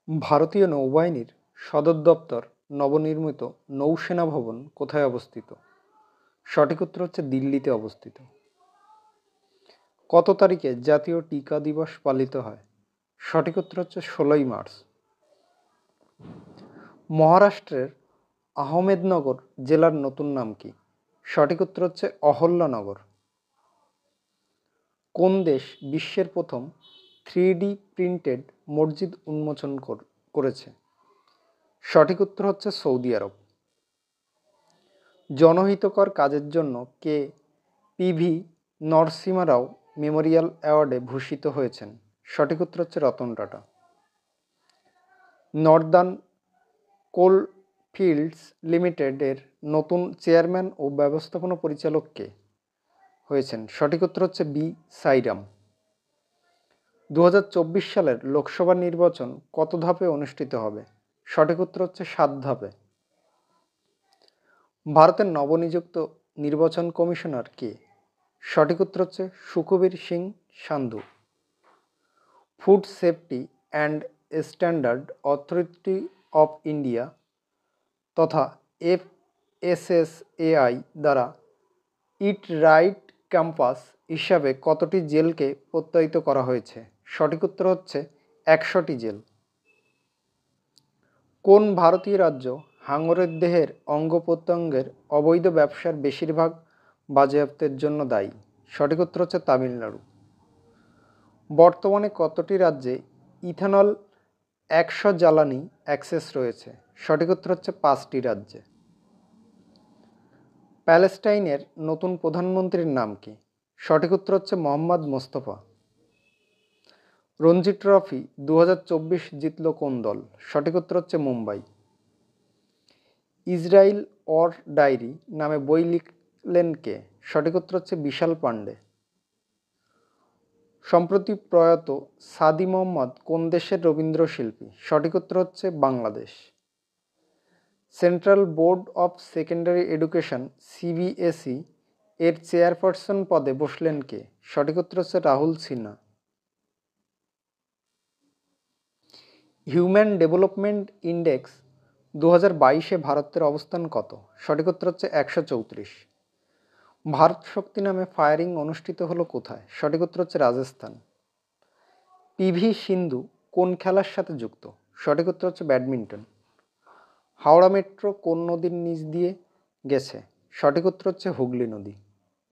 ভারতীয় নৌবাহিনীর সদর দপ্তর নবনির্মিত নৌসেনা ভবন কোথায় অবস্থিত? সঠিক উত্তর হচ্ছে দিল্লিতে অবস্থিত। কত তারিখে জাতীয় টিকা দিবস পালিত হয়? সঠিক উত্তর হচ্ছে 16ই মার্চ। মহারাষ্ট্রের আহমেদনগর জেলার নতুন নাম কি? সঠিক উত্তর হচ্ছে অহল্যানগর। কোন দেশ বিশ্বের প্রথম 3D প্রিন্টেড মসজিদ উন্মোচন করেছে? সঠিক উত্তর হচ্ছে সৌদি আরব। জনহিতকর কাজের জন্য কে পিভি নরসিমা রাও মেমোরিয়াল অ্যাওয়ার্ডে ভূষিত হয়েছেন? সঠিক উত্তর হচ্ছে রতন টাটা। নর্দার্ন কোল ফিল্ডস লিমিটেডের নতুন চেয়ারম্যান ও ব্যবস্থাপনা পরিচালক কে হয়েছেন? সঠিক উত্তর হচ্ছে বি সাইরাম। 2024 সালের লোকসভা নির্বাচন কত ধাপে অনুষ্ঠিত হবে? সঠিক উত্তর হচ্ছে 7 ধাপে। ভারতের নবনিযুক্ত নির্বাচন কমিশনার কে? সঠিক উত্তর হচ্ছে Sukhbir Singh Sandhu. Food safety and standard authority of India তথা FSSAI দ্বারা ইট রাইট ক্যাম্পাস হিসাবে কতটি জেলকে প্রত্যয়িত করা হয়েছে? সঠিক উত্তর হচ্ছে 100টি জেল। কোন ভারতীয় রাজ্য হাঙরের দেহের অঙ্গ প্রত্যঙ্গের অবৈধ ব্যবসার বেশিরভাগ বাজেয়াপ্তের জন্য দায়ী? সঠিক উত্তর হচ্ছে তামিলনাড়ু। বর্তমানে কতটি রাজ্যে ইথানল 100 জ্বালানি অ্যাক্সেস রয়েছে? সঠিক উত্তর হচ্ছে 5টি রাজ্যে। প্যালেস্টাইনের নতুন প্রধানমন্ত্রীর নাম কি? সঠিক উত্তর হচ্ছে মোহাম্মদ মোস্তফা। রঞ্জি ট্রফি 2024 জিতল কোন দল? সঠিক উত্তর হচ্ছে মুম্বাই। ইসরায়েল অর ডায়েরি নামে বই লিখলেন কে? সঠিক উত্তর হচ্ছে বিশাল পান্ডে। সম্প্রতি প্রয়াত সাদি মোহাম্মদ কোন দেশের রবীন্দ্রশিল্পী? সঠিক উত্তর হচ্ছে Bangladesh. Central board of secondary education CBSE এর চেয়ারপারসন পদে বসলেন কে? সঠিক উত্তর হচ্ছে Rahul Sinha. Human development index 2022-এ ভারতের অবস্থান কত? সঠিক উত্তর হচ্ছে 134। ভারত শক্তি নামে ফায়ারিং অনুষ্ঠিত হলো কোথায়? সঠিক উত্তর হচ্ছে রাজস্থান। পিভি সিন্ধু কোন খেলার সাথে যুক্ত? সঠিক উত্তর হচ্ছে ব্যাডমিন্টন। হাওড়া মেট্রো কোন নদীর নিচ দিয়ে গেছে? সঠিক উত্তর হচ্ছে হুগলি নদী।